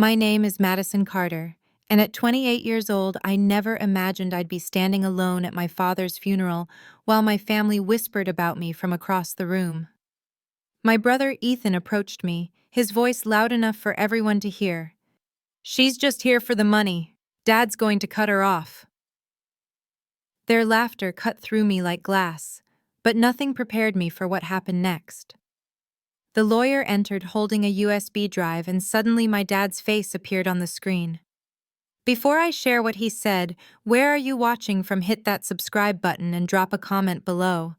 My name is Madison Carter, and at 28 years old, I never imagined I'd be standing alone at my father's funeral while my family whispered about me from across the room. My brother Ethan approached me, his voice loud enough for everyone to hear. "She's just here for the money. Dad's going to cut her off." Their laughter cut through me like glass, but nothing prepared me for what happened next. The lawyer entered holding a USB drive, and suddenly my dad's face appeared on the screen. Before I share what he said, where are you watching from? Hit that subscribe button and drop a comment below.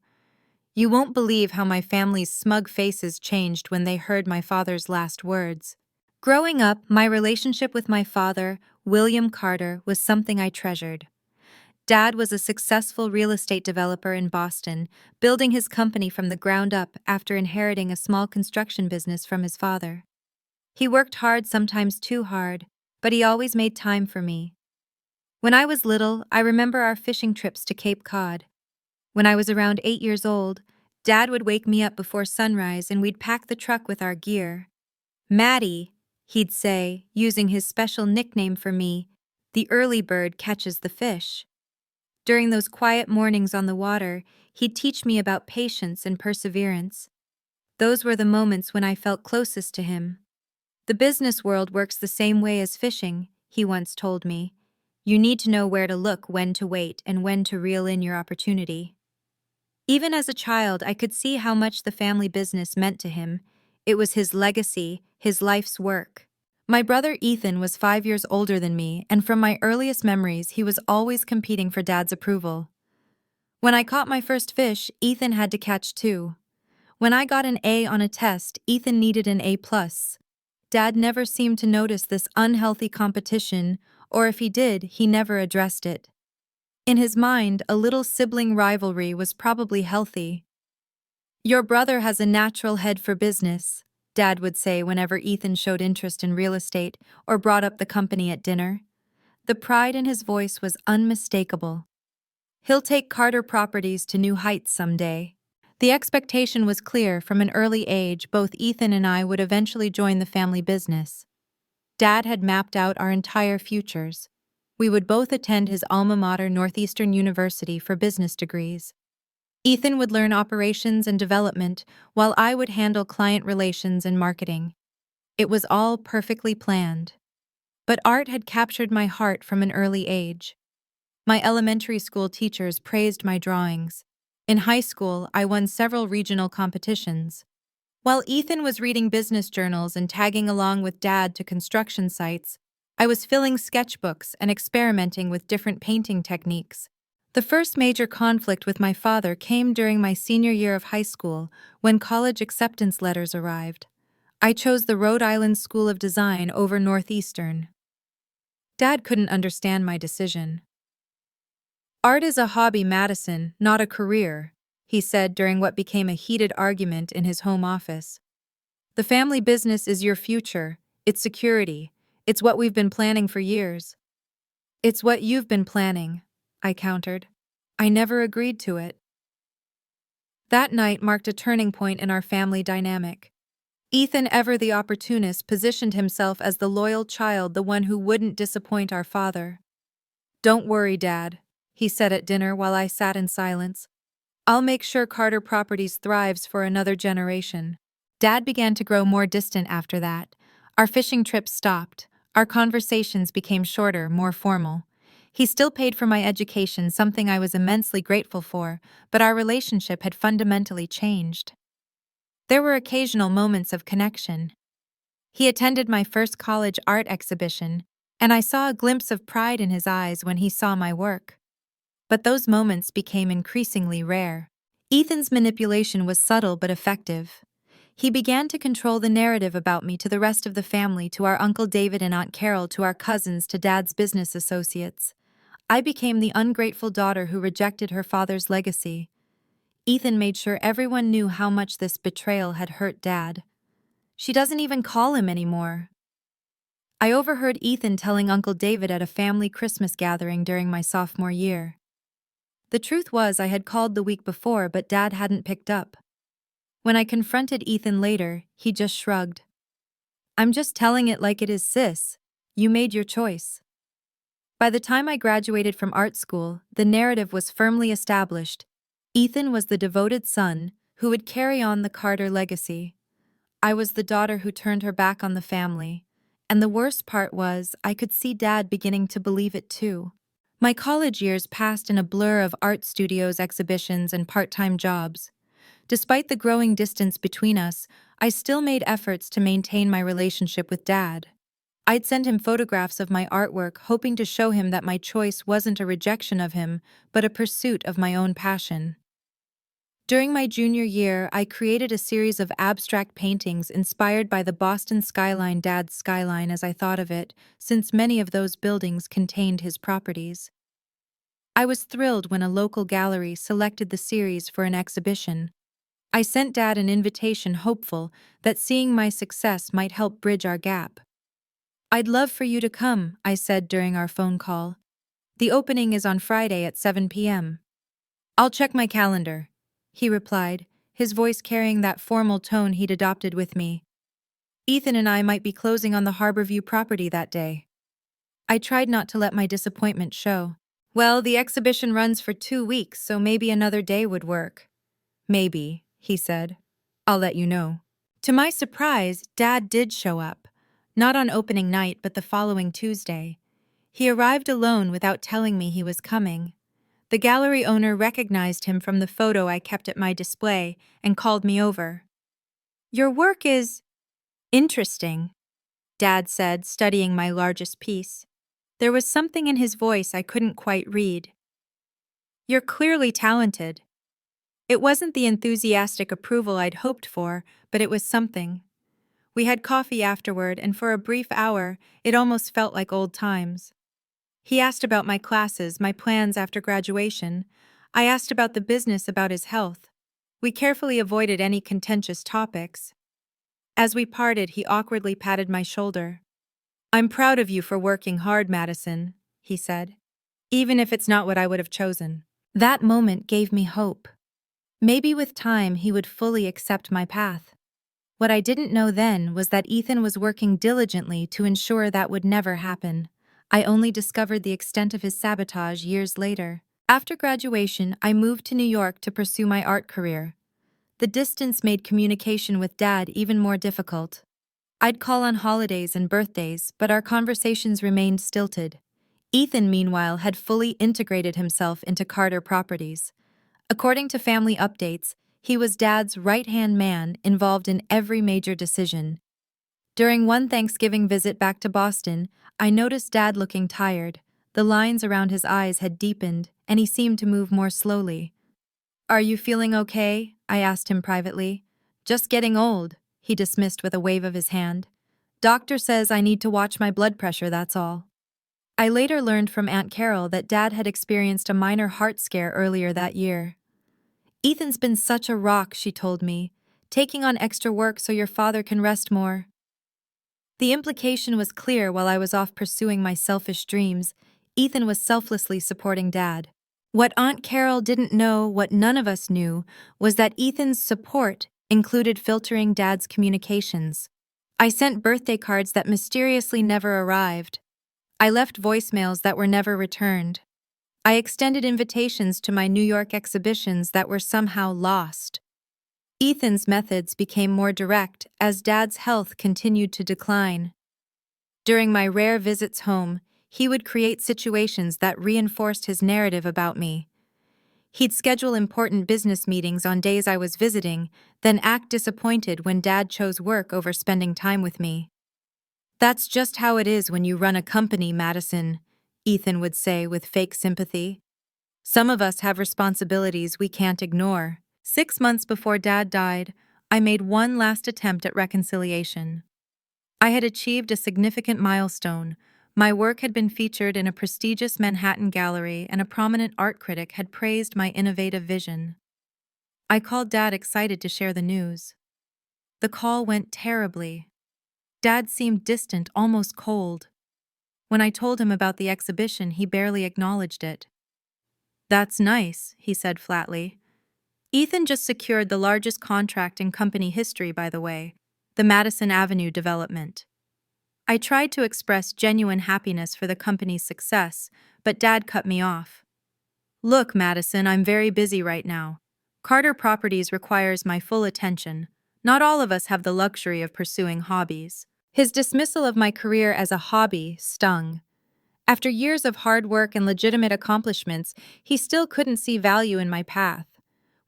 You won't believe how my family's smug faces changed when they heard my father's last words. Growing up, my relationship with my father, William Carter, was something I treasured. Dad was a successful real estate developer in Boston, building his company from the ground up after inheriting a small construction business from his father. He worked hard, sometimes too hard, but he always made time for me. When I was little, I remember our fishing trips to Cape Cod. When I was around 8 years old, Dad would wake me up before sunrise and we'd pack the truck with our gear. "Maddie," he'd say, using his special nickname for me, "the early bird catches the fish." During those quiet mornings on the water, he'd teach me about patience and perseverance. Those were the moments when I felt closest to him. "The business world works the same way as fishing," he once told me. "You need to know where to look, when to wait, and when to reel in your opportunity." Even as a child, I could see how much the family business meant to him. It was his legacy, his life's work. My brother Ethan was 5 years older than me, and from my earliest memories, he was always competing for Dad's approval. When I caught my first fish, Ethan had to catch two. When I got an A on a test, Ethan needed an A+. Dad never seemed to notice this unhealthy competition, or if he did, he never addressed it. In his mind, a little sibling rivalry was probably healthy. "Your brother has a natural head for business," Dad would say whenever Ethan showed interest in real estate or brought up the company at dinner. The pride in his voice was unmistakable. "He'll take Carter Properties to new heights someday." The expectation was clear from an early age. Both Ethan and I would eventually join the family business. Dad had mapped out our entire futures. We would both attend his alma mater, Northeastern University, for business degrees. Ethan would learn operations and development, while I would handle client relations and marketing. It was all perfectly planned. But art had captured my heart from an early age. My elementary school teachers praised my drawings. In high school, I won several regional competitions. While Ethan was reading business journals and tagging along with Dad to construction sites, I was filling sketchbooks and experimenting with different painting techniques. The first major conflict with my father came during my senior year of high school, when college acceptance letters arrived. I chose the Rhode Island School of Design over Northeastern. Dad couldn't understand my decision. "Art is a hobby, Madison, not a career," he said during what became a heated argument in his home office. "The family business is your future, it's security, it's what we've been planning for years." "It's what you've been planning," I countered. I never agreed to it. That night marked a turning point in our family dynamic. Ethan, ever the opportunist, positioned himself as the loyal child, the one who wouldn't disappoint our father. "Don't worry, Dad," he said at dinner while I sat in silence. "I'll make sure Carter Properties thrives for another generation." Dad began to grow more distant after that. Our fishing trips stopped. Our conversations became shorter, more formal. He still paid for my education, something I was immensely grateful for, but our relationship had fundamentally changed. There were occasional moments of connection. He attended my first college art exhibition, and I saw a glimpse of pride in his eyes when he saw my work. But those moments became increasingly rare. Ethan's manipulation was subtle but effective. He began to control the narrative about me to the rest of the family, to our Uncle David and Aunt Carol, to our cousins, to Dad's business associates. I became the ungrateful daughter who rejected her father's legacy. Ethan made sure everyone knew how much this betrayal had hurt Dad. "She doesn't even call him anymore." I overheard Ethan telling Uncle David at a family Christmas gathering during my sophomore year. The truth was, I had called the week before, but Dad hadn't picked up. When I confronted Ethan later, he just shrugged. I'm just telling it like it is, sis. You made your choice. By the time I graduated from art school, the narrative was firmly established. Ethan was the devoted son who would carry on the Carter legacy. I was the daughter who turned her back on the family. And the worst part was, I could see Dad beginning to believe it too. My college years passed in a blur of art studios, exhibitions, and part-time jobs. Despite the growing distance between us, I still made efforts to maintain my relationship with Dad. I'd send him photographs of my artwork, hoping to show him that my choice wasn't a rejection of him, but a pursuit of my own passion. During my junior year, I created a series of abstract paintings inspired by the Boston skyline, Dad's skyline as I thought of it, since many of those buildings contained his properties. I was thrilled when a local gallery selected the series for an exhibition. I sent Dad an invitation, hopeful that seeing my success might help bridge our gap. "I'd love for you to come," I said during our phone call. "The opening is on Friday at 7 p.m. "I'll check my calendar," he replied, his voice carrying that formal tone he'd adopted with me. Ethan and I might be closing on the Harborview property that day. I tried not to let my disappointment show. "Well, the exhibition runs for 2 weeks, so maybe another day would work." "Maybe," he said. "I'll let you know." To my surprise, Dad did show up. Not on opening night, but the following Tuesday. He arrived alone without telling me he was coming. The gallery owner recognized him from the photo I kept at my display and called me over. "Your work is interesting," Dad said, studying my largest piece. There was something in his voice I couldn't quite read. "You're clearly talented." It wasn't the enthusiastic approval I'd hoped for, but it was something. We had coffee afterward, and for a brief hour, it almost felt like old times. He asked about my classes, my plans after graduation. I asked about the business, about his health. We carefully avoided any contentious topics. As we parted, he awkwardly patted my shoulder. "I'm proud of you for working hard, Madison," he said. "Even if it's not what I would have chosen." That moment gave me hope. Maybe with time he would fully accept my path. What I didn't know then was that Ethan was working diligently to ensure that would never happen. I only discovered the extent of his sabotage years later. After graduation, I moved to New York to pursue my art career. The distance made communication with Dad even more difficult. I'd call on holidays and birthdays, but our conversations remained stilted. Ethan, meanwhile, had fully integrated himself into Carter Properties. According to family updates, he was Dad's right-hand man, involved in every major decision. During one Thanksgiving visit back to Boston, I noticed Dad looking tired. The lines around his eyes had deepened, and he seemed to move more slowly. "Are you feeling okay?" I asked him privately. "Just getting old," he dismissed with a wave of his hand. "Doctor says I need to watch my blood pressure, that's all." I later learned from Aunt Carol that Dad had experienced a minor heart scare earlier that year. "Ethan's been such a rock," she told me, "taking on extra work so your father can rest more." The implication was clear. While I was off pursuing my selfish dreams, Ethan was selflessly supporting Dad. What Aunt Carol didn't know, what none of us knew, was that Ethan's support included filtering Dad's communications. I sent birthday cards that mysteriously never arrived. I left voicemails that were never returned. I extended invitations to my New York exhibitions that were somehow lost. Ethan's methods became more direct as Dad's health continued to decline. During my rare visits home, he would create situations that reinforced his narrative about me. He'd schedule important business meetings on days I was visiting, then act disappointed when Dad chose work over spending time with me. "That's just how it is when you run a company, Madison," Ethan would say with fake sympathy. "Some of us have responsibilities we can't ignore." 6 months before Dad died, I made one last attempt at reconciliation. I had achieved a significant milestone. My work had been featured in a prestigious Manhattan gallery, and a prominent art critic had praised my innovative vision. I called Dad, excited to share the news. The call went terribly. Dad seemed distant, almost cold. When I told him about the exhibition, he barely acknowledged it. "That's nice," he said flatly. "Ethan just secured the largest contract in company history, by the way, the Madison Avenue development. I tried to express genuine happiness for the company's success, but Dad cut me off. Look, Madison, I'm very busy right now. Carter Properties requires my full attention. Not all of us have the luxury of pursuing hobbies. His dismissal of my career as a hobby stung. After years of hard work and legitimate accomplishments, he still couldn't see value in my path.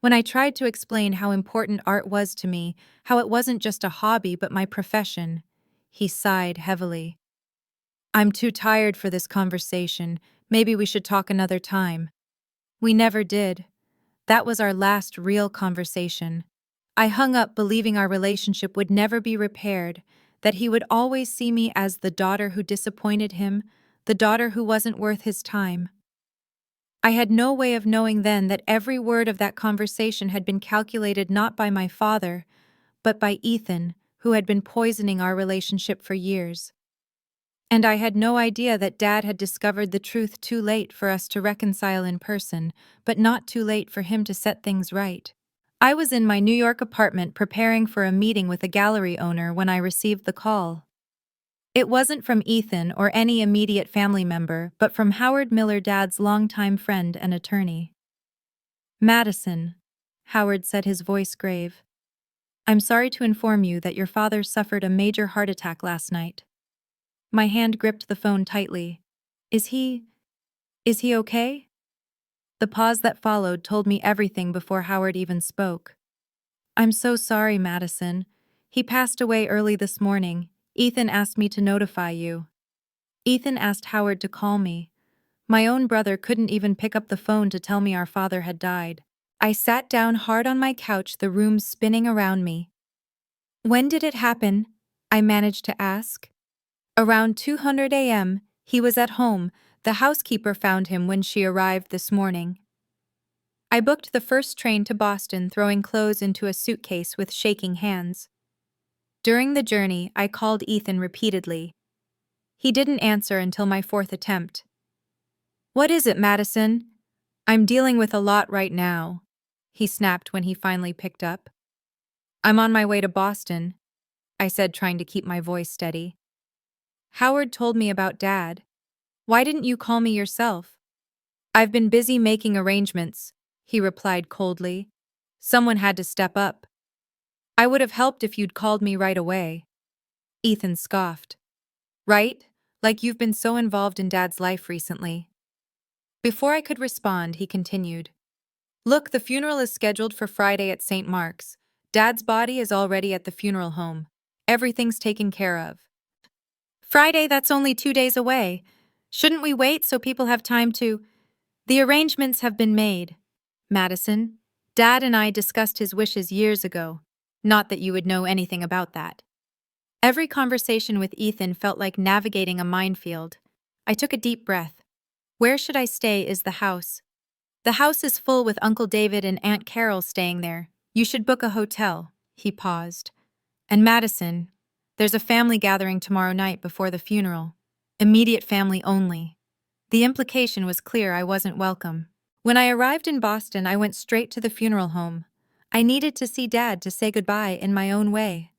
When I tried to explain how important art was to me, how it wasn't just a hobby but my profession, he sighed heavily. I'm too tired for this conversation. Maybe we should talk another time. We never did. That was our last real conversation. I hung up believing our relationship would never be repaired, that he would always see me as the daughter who disappointed him, the daughter who wasn't worth his time. I had no way of knowing then that every word of that conversation had been calculated not by my father, but by Ethan, who had been poisoning our relationship for years. And I had no idea that Dad had discovered the truth too late for us to reconcile in person, but not too late for him to set things right. I was in my New York apartment preparing for a meeting with a gallery owner when I received the call. It wasn't from Ethan or any immediate family member, but from Howard Miller, Dad's longtime friend and attorney. Madison, Howard said, his voice grave. I'm sorry to inform you that your father suffered a major heart attack last night. My hand gripped the phone tightly. Is he okay? The pause that followed told me everything before Howard even spoke. I'm so sorry, Madison. He passed away early this morning. Ethan asked me to notify you. Ethan asked Howard to call me. My own brother couldn't even pick up the phone to tell me our father had died. I sat down hard on my couch, the room spinning around me. When did it happen? I managed to ask. Around 2:00 a.m., he was at home. The housekeeper found him when she arrived this morning. I booked the first train to Boston, throwing clothes into a suitcase with shaking hands. During the journey, I called Ethan repeatedly. He didn't answer until my fourth attempt. What is it, Madison? I'm dealing with a lot right now, he snapped when he finally picked up. I'm on my way to Boston, I said, trying to keep my voice steady. Howard told me about Dad. Why didn't you call me yourself? I've been busy making arrangements, he replied coldly. Someone had to step up. I would have helped if you'd called me right away. Ethan scoffed. Right? Like you've been so involved in Dad's life recently. Before I could respond, he continued. Look, the funeral is scheduled for Friday at St. Mark's. Dad's body is already at the funeral home. Everything's taken care of. Friday, that's only 2 days away. Shouldn't we wait so people have time to... The arrangements have been made. Madison, Dad and I discussed his wishes years ago. Not that you would know anything about that. Every conversation with Ethan felt like navigating a minefield. I took a deep breath. Where should I stay is the house. The house is full with Uncle David and Aunt Carol staying there. You should book a hotel. He paused. And Madison, there's a family gathering tomorrow night before the funeral. Immediate family only. The implication was clear. I wasn't welcome. When I arrived in Boston, I went straight to the funeral home. I needed to see Dad to say goodbye in my own way.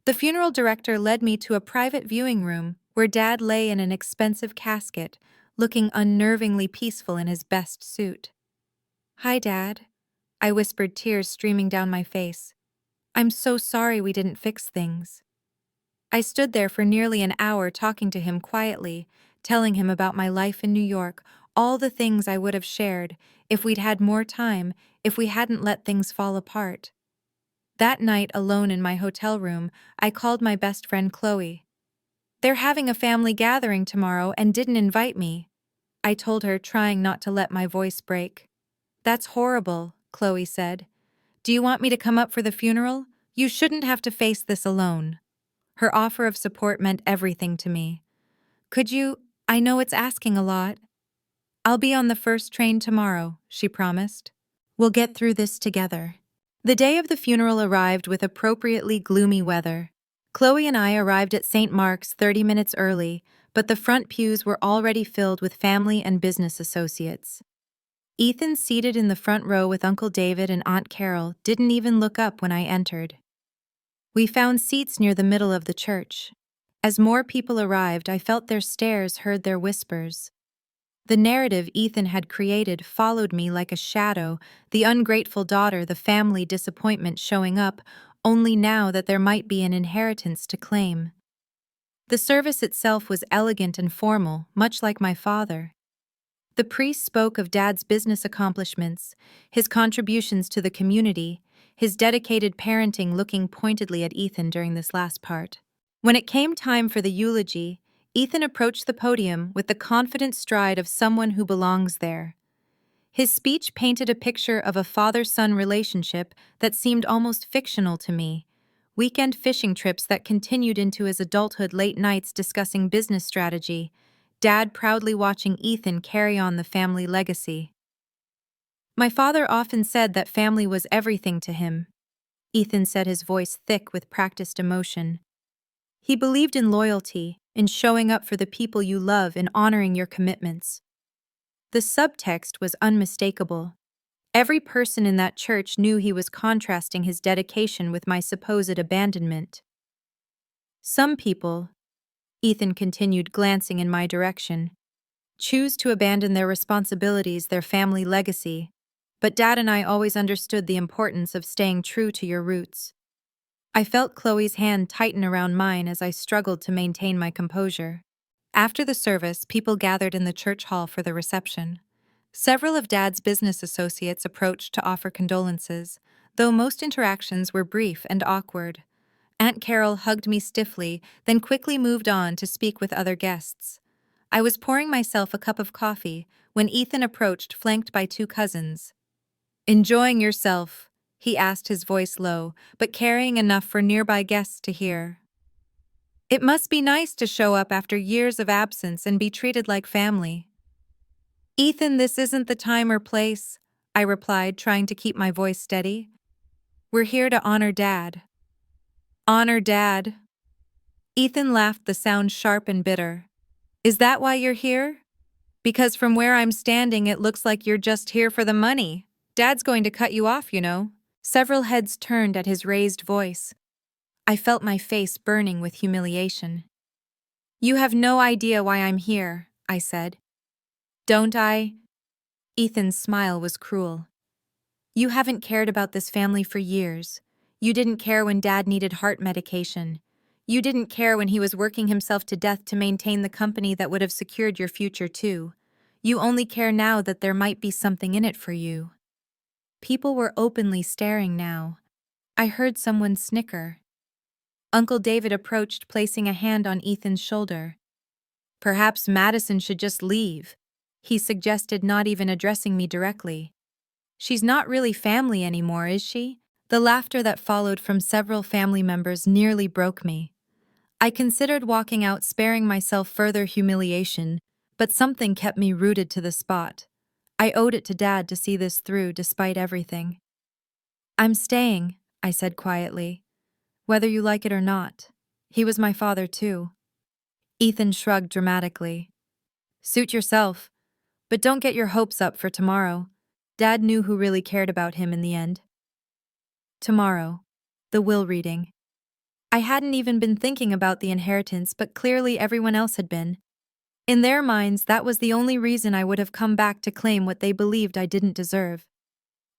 The funeral director led me to a private viewing room where Dad lay in an expensive casket, looking unnervingly peaceful in his best suit. Hi, Dad, I whispered, tears streaming down my face. I'm so sorry we didn't fix things. I stood there for nearly an hour talking to him quietly, telling him about my life in New York, all the things I would have shared if we'd had more time, if we hadn't let things fall apart. That night, alone in my hotel room, I called my best friend Chloe. They're having a family gathering tomorrow and didn't invite me, I told her, trying not to let my voice break. That's horrible, Chloe said. Do you want me to come up for the funeral? You shouldn't have to face this alone. Her offer of support meant everything to me. Could you? I know it's asking a lot. I'll be on the first train tomorrow, she promised. We'll get through this together. The day of the funeral arrived with appropriately gloomy weather. Chloe and I arrived at St. Mark's 30 minutes early, but the front pews were already filled with family and business associates. Ethan, seated in the front row with Uncle David and Aunt Carol, didn't even look up when I entered. We found seats near the middle of the church. As more people arrived, I felt their stares, heard their whispers. The narrative Ethan had created followed me like a shadow, the ungrateful daughter, the family disappointment showing up, only now that there might be an inheritance to claim. The service itself was elegant and formal, much like my father. The priest spoke of Dad's business accomplishments, his contributions to the community, his dedicated parenting, looking pointedly at Ethan during this last part. When it came time for the eulogy, Ethan approached the podium with the confident stride of someone who belongs there. His speech painted a picture of a father-son relationship that seemed almost fictional to me. Weekend fishing trips that continued into his adulthood, late nights discussing business strategy, Dad proudly watching Ethan carry on the family legacy. My father often said that family was everything to him. Ethan said, his voice thick with practiced emotion. He believed in loyalty, in showing up for the people you love, in honoring your commitments. The subtext was unmistakable. Every person in that church knew he was contrasting his dedication with my supposed abandonment. Some people, Ethan continued, glancing in my direction, choose to abandon their responsibilities, their family legacy, but Dad and I always understood the importance of staying true to your roots. I felt Chloe's hand tighten around mine as I struggled to maintain my composure. After the service, people gathered in the church hall for the reception. Several of Dad's business associates approached to offer condolences, though most interactions were brief and awkward. Aunt Carol hugged me stiffly, then quickly moved on to speak with other guests. I was pouring myself a cup of coffee when Ethan approached, flanked by two cousins. "Enjoying yourself?" he asked, his voice low, but carrying enough for nearby guests to hear. "It must be nice to show up after years of absence and be treated like family." "Ethan, this isn't the time or place," I replied, trying to keep my voice steady. "We're here to honor Dad." "Honor Dad?" Ethan laughed, the sound sharp and bitter. "Is that why you're here? Because from where I'm standing, it looks like you're just here for the money. Dad's going to cut you off, you know." Several heads turned at his raised voice. I felt my face burning with humiliation. "You have no idea why I'm here," I said. "Don't I?" Ethan's smile was cruel. "You haven't cared about this family for years. You didn't care when Dad needed heart medication. You didn't care when he was working himself to death to maintain the company that would have secured your future too. You only care now that there might be something in it for you." People were openly staring now. I heard someone snicker. Uncle David approached, placing a hand on Ethan's shoulder. "Perhaps Madison should just leave," he suggested, not even addressing me directly. "She's not really family anymore, is she?" The laughter that followed from several family members nearly broke me. I considered walking out, sparing myself further humiliation, but something kept me rooted to the spot. I owed it to Dad to see this through despite everything. "I'm staying," I said quietly, "whether you like it or not. He was my father too." Ethan shrugged dramatically. "Suit yourself, but don't get your hopes up for tomorrow. Dad knew who really cared about him in the end." Tomorrow. The will reading. I hadn't even been thinking about the inheritance, but clearly everyone else had been. In their minds, that was the only reason I would have come back to claim what they believed I didn't deserve.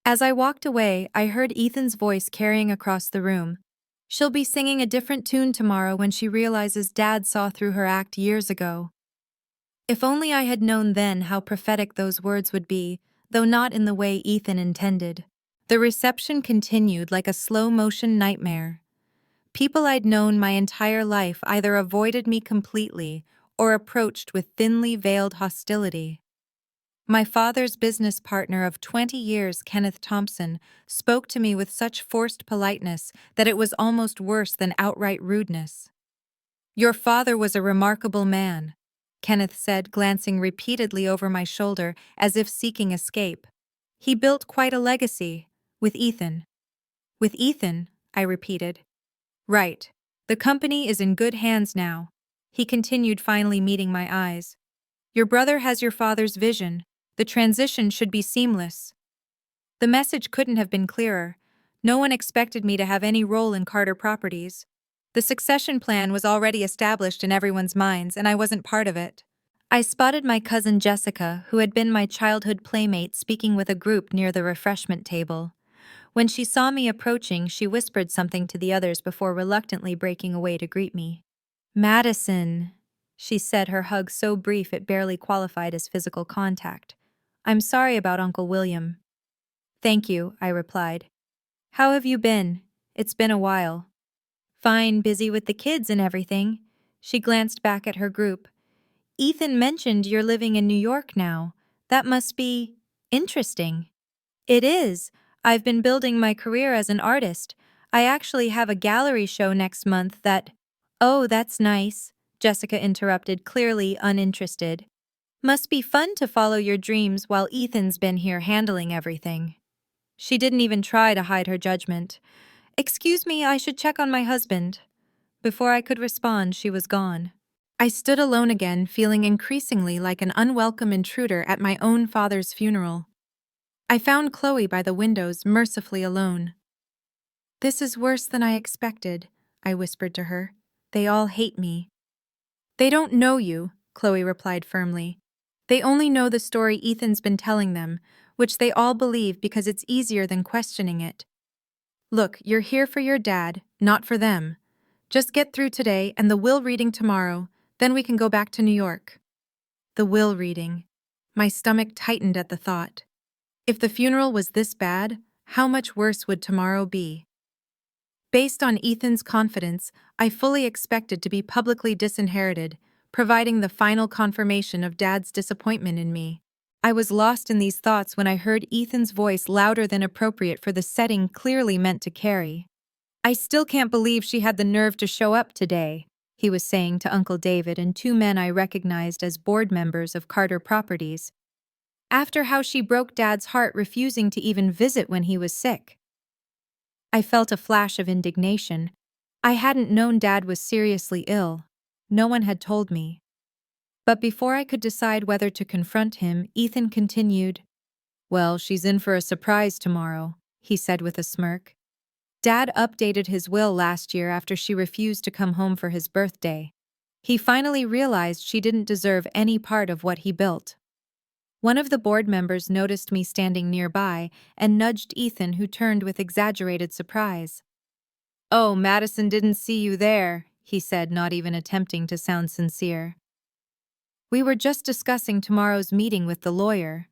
As I walked away, I heard Ethan's voice carrying across the room. "She'll be singing a different tune tomorrow when she realizes Dad saw through her act years ago." If only I had known then how prophetic those words would be, though not in the way Ethan intended. The reception continued like a slow-motion nightmare. People I'd known my entire life either avoided me completely or approached with thinly veiled hostility. My father's business partner of 20 years, Kenneth Thompson, spoke to me with such forced politeness that it was almost worse than outright rudeness. "Your father was a remarkable man," Kenneth said, glancing repeatedly over my shoulder as if seeking escape. "He built quite a legacy, with Ethan." "With Ethan?" I repeated. "Right. The company is in good hands now," he continued, finally meeting my eyes. "Your brother has your father's vision. The transition should be seamless." The message couldn't have been clearer. No one expected me to have any role in Carter Properties. The succession plan was already established in everyone's minds, and I wasn't part of it. I spotted my cousin Jessica, who had been my childhood playmate, speaking with a group near the refreshment table. When she saw me approaching, she whispered something to the others before reluctantly breaking away to greet me. "Madison," she said, her hug so brief it barely qualified as physical contact. "I'm sorry about Uncle William." "Thank you," I replied. "How have you been? It's been a while." "Fine, busy with the kids and everything." She glanced back at her group. "Ethan mentioned you're living in New York now. That must be interesting." "It is. I've been building my career as an artist. I actually have a gallery show next month that—" "Oh, that's nice," Jessica interrupted, clearly uninterested. "Must be fun to follow your dreams while Ethan's been here handling everything." She didn't even try to hide her judgment. "Excuse me, I should check on my husband." Before I could respond, she was gone. I stood alone again, feeling increasingly like an unwelcome intruder at my own father's funeral. I found Chloe by the windows, mercifully alone. "This is worse than I expected," I whispered to her. "They all hate me." "They don't know you," Chloe replied firmly. "They only know the story Ethan's been telling them, which they all believe because it's easier than questioning it. Look, you're here for your dad, not for them. Just get through today and the will reading tomorrow, then we can go back to New York." The will reading. My stomach tightened at the thought. If the funeral was this bad, how much worse would tomorrow be? Based on Ethan's confidence, I fully expected to be publicly disinherited, providing the final confirmation of Dad's disappointment in me. I was lost in these thoughts when I heard Ethan's voice, louder than appropriate for the setting clearly meant to carry. "I still can't believe she had the nerve to show up today," he was saying to Uncle David and two men I recognized as board members of Carter Properties. "After how she broke Dad's heart, refusing to even visit when he was sick." I felt a flash of indignation. I hadn't known Dad was seriously ill. No one had told me. But before I could decide whether to confront him, Ethan continued. "Well, she's in for a surprise tomorrow," he said with a smirk. "Dad updated his will last year after she refused to come home for his birthday. He finally realized she didn't deserve any part of what he built." One of the board members noticed me standing nearby and nudged Ethan, who turned with exaggerated surprise. "Oh, Madison didn't see you there," he said, not even attempting to sound sincere. "We were just discussing tomorrow's meeting with the lawyer."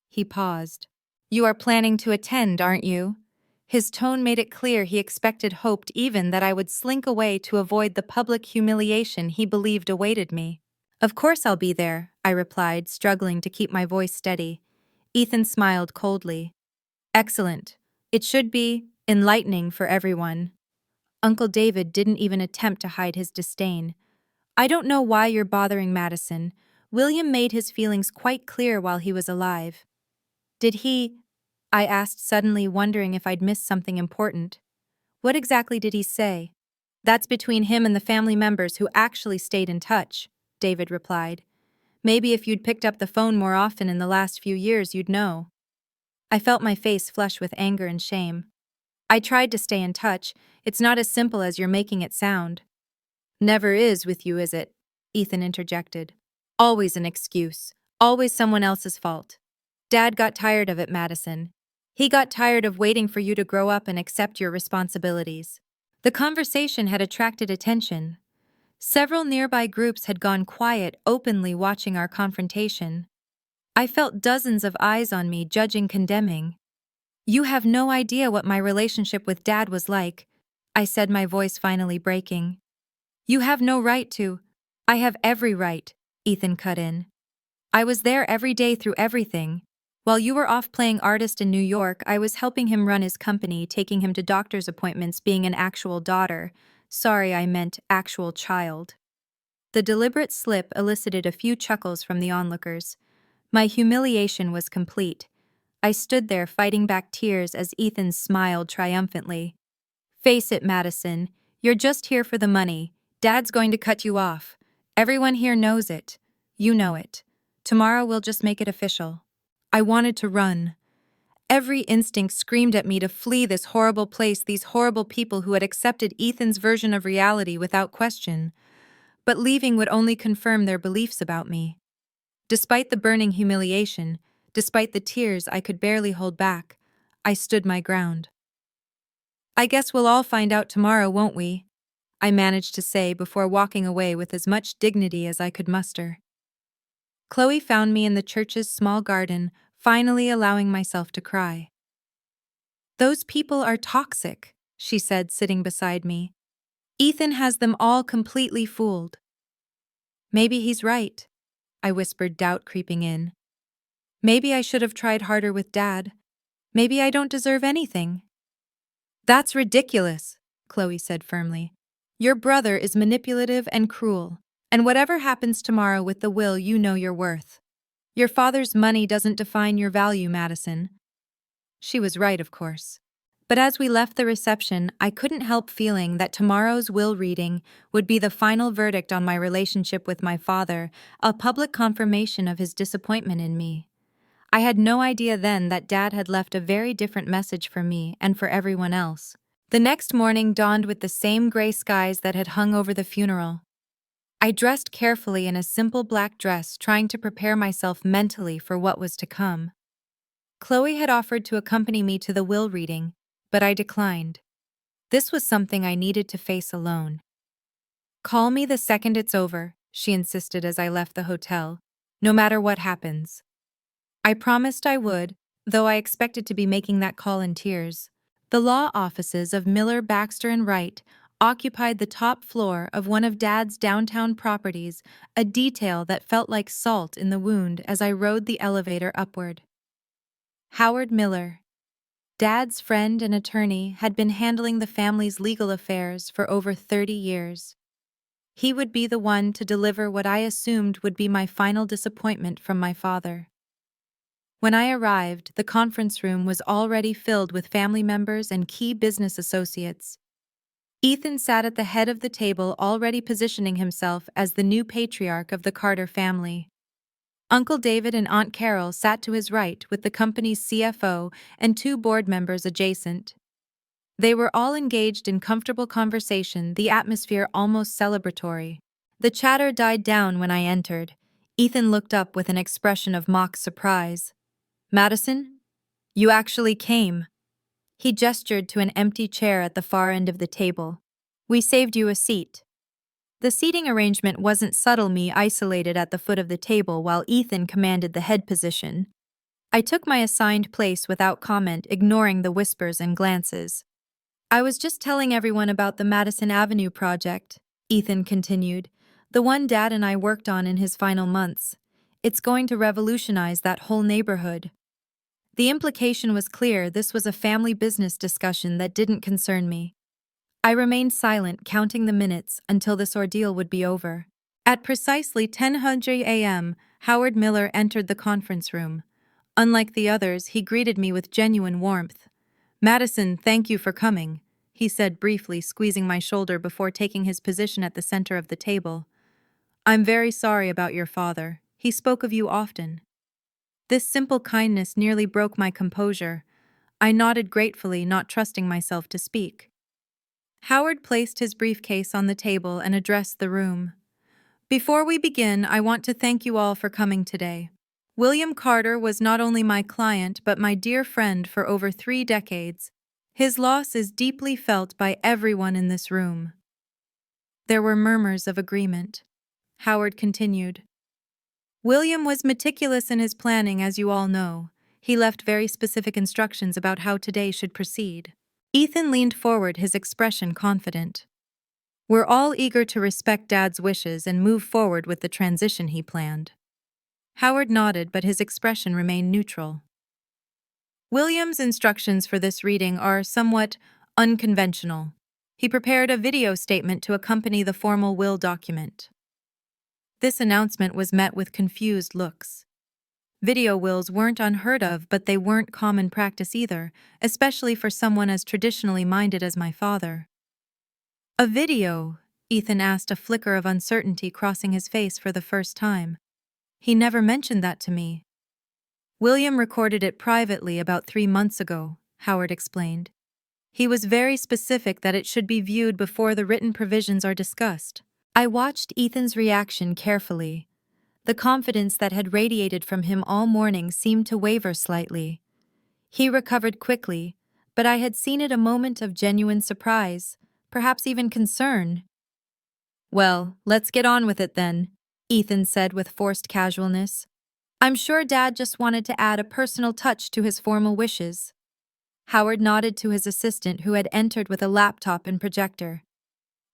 He paused. "You are planning to attend, aren't you?" His tone made it clear he hoped even that I would slink away to avoid the public humiliation he believed awaited me. "Of course I'll be there," I replied, struggling to keep my voice steady. Ethan smiled coldly. "Excellent. It should be enlightening for everyone." Uncle David didn't even attempt to hide his disdain. "I don't know why you're bothering Madison. William made his feelings quite clear while he was alive." "Did he?" I asked, suddenly wondering if I'd missed something important. "What exactly did he say?" "That's between him and the family members who actually stayed in touch," David replied. "Maybe if you'd picked up the phone more often in the last few years, you'd know." I felt my face flush with anger and shame. "I tried to stay in touch. It's not as simple as you're making it sound." "Never is with you, is it?" Ethan interjected. "Always an excuse. Always someone else's fault. Dad got tired of it, Madison. He got tired of waiting for you to grow up and accept your responsibilities." The conversation had attracted attention. Several nearby groups had gone quiet, openly watching our confrontation. I felt dozens of eyes on me, judging, condemning. "You have no idea what my relationship with Dad was like," I said, my voice finally breaking. "You have no right to—" "I have every right," Ethan cut in. "I was there every day through everything. While you were off playing artist in New York, I was helping him run his company, taking him to doctor's appointments, being an actual daughter. Sorry, I meant actual child." The deliberate slip elicited a few chuckles from the onlookers. My humiliation was complete. I stood there fighting back tears as Ethan smiled triumphantly. "Face it, Madison, you're just here for the money. Dad's going to cut you off. Everyone here knows it. You know it. Tomorrow we'll just make it official." I wanted to run. Every instinct screamed at me to flee this horrible place, these horrible people who had accepted Ethan's version of reality without question. But leaving would only confirm their beliefs about me. Despite the burning humiliation, despite the tears I could barely hold back, I stood my ground. "I guess we'll all find out tomorrow, won't we?" I managed to say before walking away with as much dignity as I could muster. Chloe found me in the church's small garden, finally allowing myself to cry. "Those people are toxic," she said, sitting beside me. "Ethan has them all completely fooled." "Maybe he's right," I whispered, doubt creeping in. "Maybe I should have tried harder with Dad. Maybe I don't deserve anything." "That's ridiculous," Chloe said firmly. "Your brother is manipulative and cruel, and whatever happens tomorrow with the will, you know your worth. Your father's money doesn't define your value, Madison." She was right, of course. But as we left the reception, I couldn't help feeling that tomorrow's will reading would be the final verdict on my relationship with my father, a public confirmation of his disappointment in me. I had no idea then that Dad had left a very different message for me and for everyone else. The next morning dawned with the same gray skies that had hung over the funeral. I dressed carefully in a simple black dress, trying to prepare myself mentally for what was to come. Chloe had offered to accompany me to the will reading, but I declined. This was something I needed to face alone. "Call me the second it's over," she insisted as I left the hotel, "no matter what happens." I promised I would, though I expected to be making that call in tears. The law offices of Miller, Baxter, and Wright occupied the top floor of one of Dad's downtown properties, a detail that felt like salt in the wound as I rode the elevator upward. Howard Miller, Dad's friend and attorney, had been handling the family's legal affairs for over 30 years. He would be the one to deliver what I assumed would be my final disappointment from my father. When I arrived, the conference room was already filled with family members and key business associates. Ethan sat at the head of the table, already positioning himself as the new patriarch of the Carter family. Uncle David and Aunt Carol sat to his right with the company's CFO and 2 board members adjacent. They were all engaged in comfortable conversation, the atmosphere almost celebratory. The chatter died down when I entered. Ethan looked up with an expression of mock surprise. "Madison, you actually came." He gestured to an empty chair at the far end of the table. "We saved you a seat." The seating arrangement wasn't subtle, me isolated at the foot of the table while Ethan commanded the head position. I took my assigned place without comment, ignoring the whispers and glances. "I was just telling everyone about the Madison Avenue project," Ethan continued, "the one Dad and I worked on in his final months. It's going to revolutionize that whole neighborhood." The implication was clear. This was a family business discussion that didn't concern me. I remained silent, counting the minutes until this ordeal would be over. At precisely 10:00 a.m., Howard Miller entered the conference room. Unlike the others, he greeted me with genuine warmth. "Madison, thank you for coming," he said briefly, squeezing my shoulder before taking his position at the center of the table. "I'm very sorry about your father. He spoke of you often." This simple kindness nearly broke my composure. I nodded gratefully, not trusting myself to speak. Howard placed his briefcase on the table and addressed the room. "Before we begin, I want to thank you all for coming today. William Carter was not only my client but my dear friend for over 3 decades. His loss is deeply felt by everyone in this room." There were murmurs of agreement. Howard continued. "William was meticulous in his planning, as you all know. He left very specific instructions about how today should proceed." Ethan leaned forward, his expression confident. "We're all eager to respect Dad's wishes and move forward with the transition he planned." Howard nodded, but his expression remained neutral. "William's instructions for this reading are somewhat unconventional. He prepared a video statement to accompany the formal will document." This announcement was met with confused looks. Video wills weren't unheard of, but they weren't common practice either, especially for someone as traditionally minded as my father. "A video?" Ethan asked, a flicker of uncertainty crossing his face for the first time. "He never mentioned that to me." William recorded it privately about 3 months ago, Howard explained. He was very specific that it should be viewed before the written provisions are discussed. I watched Ethan's reaction carefully. The confidence that had radiated from him all morning seemed to waver slightly. He recovered quickly, but I had seen it a moment of genuine surprise, perhaps even concern. "Well, let's get on with it then," Ethan said with forced casualness. "I'm sure Dad just wanted to add a personal touch to his formal wishes." Howard nodded to his assistant who had entered with a laptop and projector.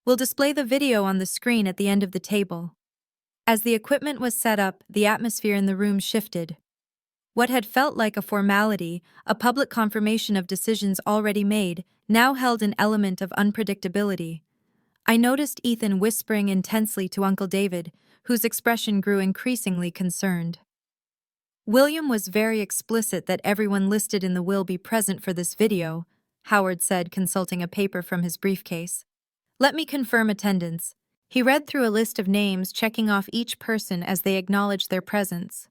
"We'll display the video on the screen at the end of the table." As the equipment was set up, the atmosphere in the room shifted. What had felt like a formality, a public confirmation of decisions already made, now held an element of unpredictability. I noticed Ethan whispering intensely to Uncle David, whose expression grew increasingly concerned. "William was very explicit that everyone listed in the will be present for this video," Howard said, consulting a paper from his briefcase. "Let me confirm attendance." He read through a list of names, checking off each person as they acknowledged their presence.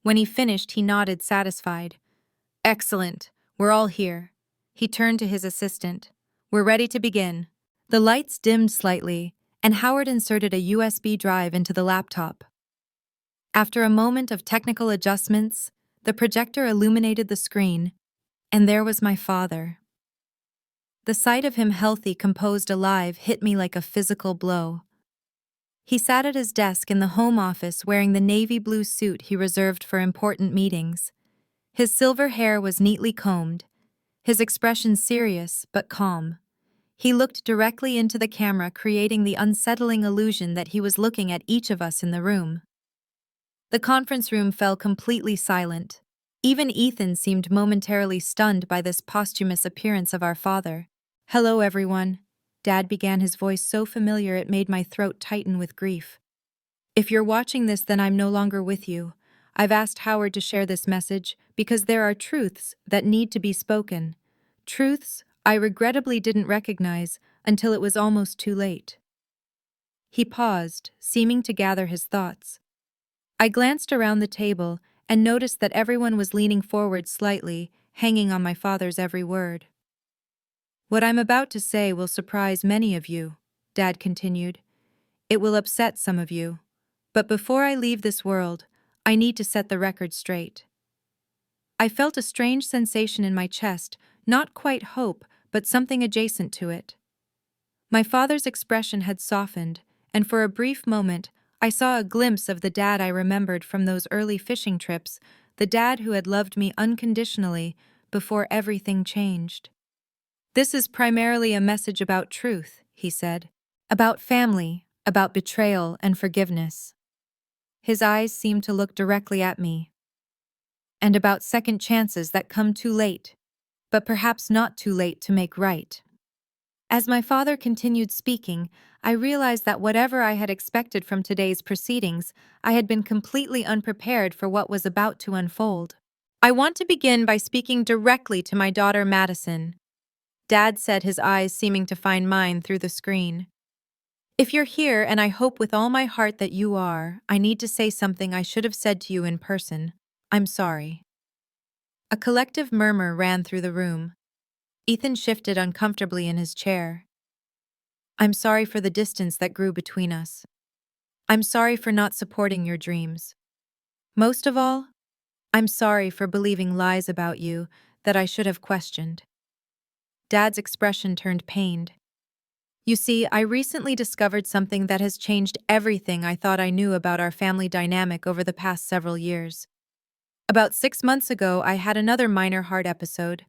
When he finished, he nodded, satisfied. "Excellent. We're all here." He turned to his assistant. "We're ready to begin." The lights dimmed slightly, and Howard inserted a USB drive into the laptop. After a moment of technical adjustments, the projector illuminated the screen, and there was my father. The sight of him healthy, composed, alive hit me like a physical blow. He sat at his desk in the home office wearing the navy blue suit he reserved for important meetings. His silver hair was neatly combed, his expression serious but calm. He looked directly into the camera, creating the unsettling illusion that he was looking at each of us in the room. The conference room fell completely silent. Even Ethan seemed momentarily stunned by this posthumous appearance of our father. "Hello, everyone." Dad began, his voice so familiar it made my throat tighten with grief. "If you're watching this, then I'm no longer with you. I've asked Howard to share this message because there are truths that need to be spoken. Truths I regrettably didn't recognize until it was almost too late." He paused, seeming to gather his thoughts. I glanced around the table and noticed that everyone was leaning forward slightly, hanging on my father's every word. "What I'm about to say will surprise many of you," Dad continued. "It will upset some of you. But before I leave this world, I need to set the record straight." I felt a strange sensation in my chest, not quite hope, but something adjacent to it. My father's expression had softened, and for a brief moment, I saw a glimpse of the dad I remembered from those early fishing trips, the dad who had loved me unconditionally before everything changed. "This is primarily a message about truth," he said. "About family, about betrayal and forgiveness." His eyes seemed to look directly at me. "And about second chances that come too late, but perhaps not too late to make right." As my father continued speaking, I realized that whatever I had expected from today's proceedings, I had been completely unprepared for what was about to unfold. "I want to begin by speaking directly to my daughter Madison," Dad said, his eyes seeming to find mine through the screen. "If you're here, and I hope with all my heart that you are, I need to say something I should have said to you in person. I'm sorry." A collective murmur ran through the room. Ethan shifted uncomfortably in his chair. "I'm sorry for the distance that grew between us. I'm sorry for not supporting your dreams. Most of all, I'm sorry for believing lies about you that I should have questioned." Dad's expression turned pained. "You see, I recently discovered something that has changed everything I thought I knew about our family dynamic over the past several years. About 6 months ago, I had another minor heart episode.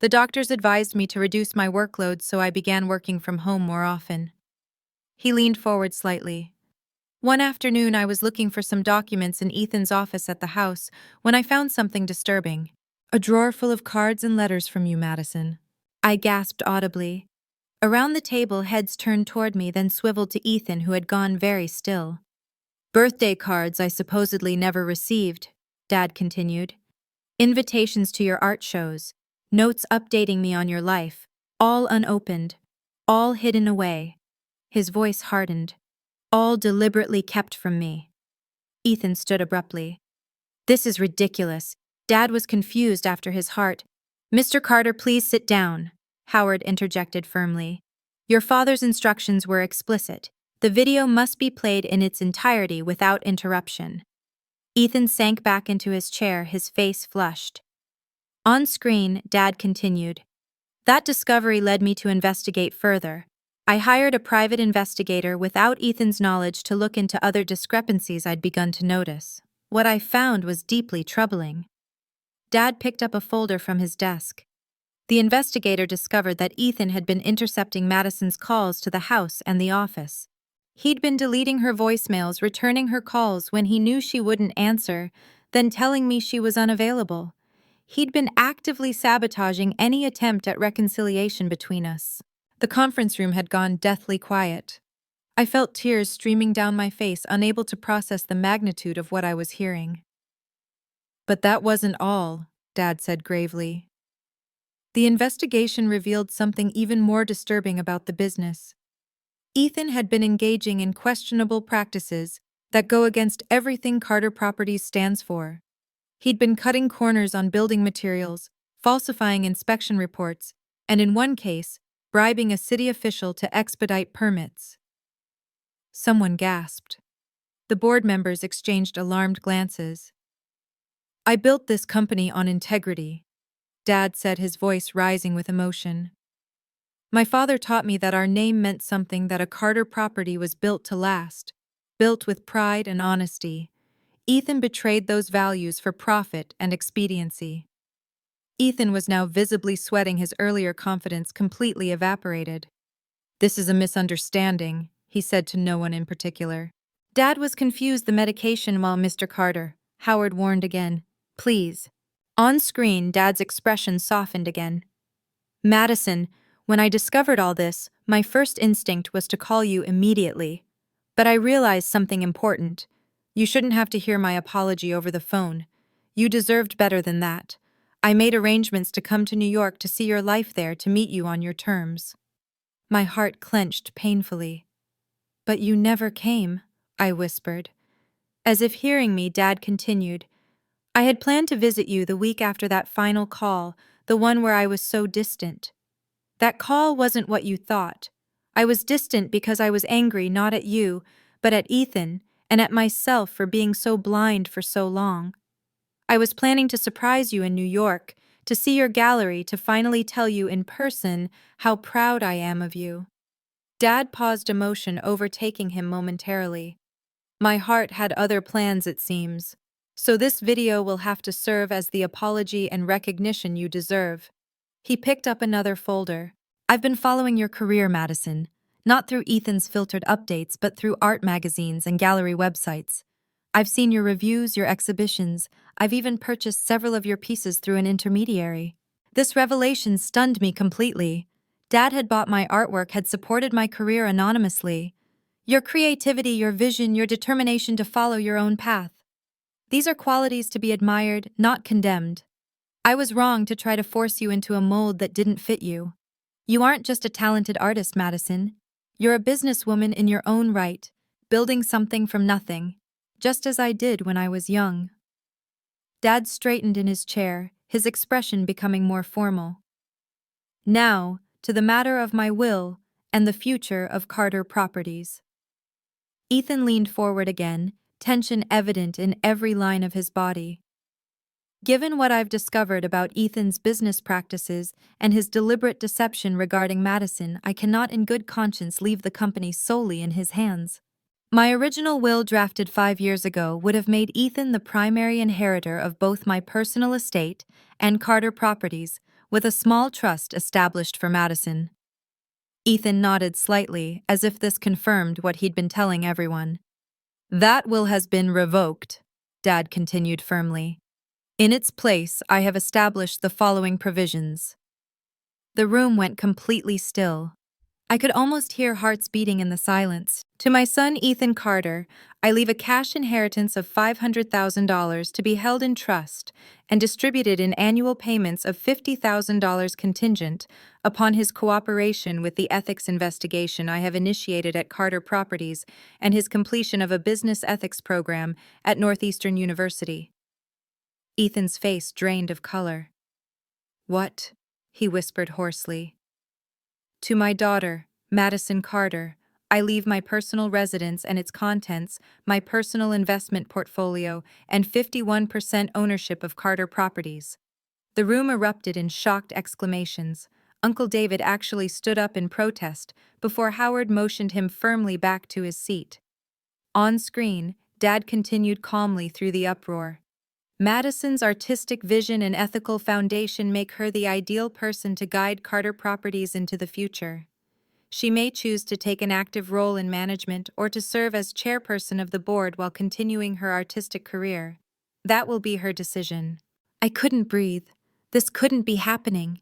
The doctors advised me to reduce my workload, so I began working from home more often." He leaned forward slightly. "One afternoon, I was looking for some documents in Ethan's office at the house when I found something disturbing. A drawer full of cards and letters from you, Madison." I gasped audibly. Around the table, heads turned toward me, then swiveled to Ethan, who had gone very still. "Birthday cards I supposedly never received," Dad continued. "Invitations to your art shows, notes updating me on your life, all unopened, all hidden away." His voice hardened. "All deliberately kept from me." Ethan stood abruptly. "This is ridiculous. Dad was confused after his heart. "Mr. Carter, please sit down," Howard interjected firmly. "Your father's instructions were explicit. The video must be played in its entirety without interruption." Ethan sank back into his chair, his face flushed. On screen, Dad continued. "That discovery led me to investigate further. I hired a private investigator without Ethan's knowledge to look into other discrepancies I'd begun to notice. What I found was deeply troubling." Dad picked up a folder from his desk. The investigator discovered that Ethan had been intercepting Madison's calls to the house and the office. He'd been deleting her voicemails, returning her calls when he knew she wouldn't answer, then telling me she was unavailable. He'd been actively sabotaging any attempt at reconciliation between us. The conference room had gone deathly quiet. I felt tears streaming down my face, unable to process the magnitude of what I was hearing. "But that wasn't all," Dad said gravely. "The investigation revealed something even more disturbing about the business. Ethan had been engaging in questionable practices that go against everything Carter Properties stands for. He'd been cutting corners on building materials, falsifying inspection reports, and in one case, bribing a city official to expedite permits." Someone gasped. The board members exchanged alarmed glances. "I built this company on integrity," Dad said, his voice rising with emotion. "My father taught me that our name meant something, that a Carter property was built to last, built with pride and honesty. Ethan betrayed those values for profit and expediency." Ethan was now visibly sweating, his earlier confidence completely evaporated. "This is a misunderstanding," he said to no one in particular. Dad was confused. "The medication, while Mr. Carter," Howard warned again. "Please." On screen, Dad's expression softened again. "Madison, when I discovered all this, my first instinct was to call you immediately. But I realized something important. You shouldn't have to hear my apology over the phone. You deserved better than that. I made arrangements to come to New York to see your life there, to meet you on your terms." My heart clenched painfully. "But you never came," I whispered. As if hearing me, Dad continued. "I had planned to visit you the week after that final call, the one where I was so distant. That call wasn't what you thought. I was distant because I was angry not at you, but at Ethan, and at myself for being so blind for so long. I was planning to surprise you in New York, to see your gallery, to finally tell you in person how proud I am of you." Dad paused, emotion overtaking him momentarily. "My heart had other plans, it seems. So this video will have to serve as the apology and recognition you deserve." He picked up another folder. "I've been following your career, Madison, not through Ethan's filtered updates, but through art magazines and gallery websites. I've seen your reviews, your exhibitions. I've even purchased several of your pieces through an intermediary. This revelation stunned me completely. Dad had bought my artwork, had supported my career anonymously. Your creativity, your vision, your determination to follow your own path. These are qualities to be admired, not condemned. I was wrong to try to force you into a mold that didn't fit you. You aren't just a talented artist, Madison. You're a businesswoman in your own right, building something from nothing, just as I did when I was young." Dad straightened in his chair, his expression becoming more formal. "Now, to the matter of my will and the future of Carter Properties." Ethan leaned forward again, tension evident in every line of his body. "Given what I've discovered about Ethan's business practices and his deliberate deception regarding Madison, I cannot in good conscience leave the company solely in his hands. My original will, drafted 5 years ago, would have made Ethan the primary inheritor of both my personal estate and Carter Properties, with a small trust established for Madison." Ethan nodded slightly, as if this confirmed what he'd been telling everyone. "That will has been revoked," Dad continued firmly. "In its place, I have established the following provisions." The room went completely still. I could almost hear hearts beating in the silence. "To my son Ethan Carter, I leave a cash inheritance of $500,000 to be held in trust and distributed in annual payments of $50,000 contingent upon his cooperation with the ethics investigation I have initiated at Carter Properties and his completion of a business ethics program at Northeastern University." Ethan's face drained of color. "What?" he whispered hoarsely. "To my daughter, Madison Carter, I leave my personal residence and its contents, my personal investment portfolio, and 51% ownership of Carter Properties." The room erupted in shocked exclamations. Uncle David actually stood up in protest before Howard motioned him firmly back to his seat. On screen, Dad continued calmly through the uproar. "Madison's artistic vision and ethical foundation make her the ideal person to guide Carter Properties into the future. She may choose to take an active role in management or to serve as chairperson of the board while continuing her artistic career. That will be her decision." I couldn't breathe. This couldn't be happening.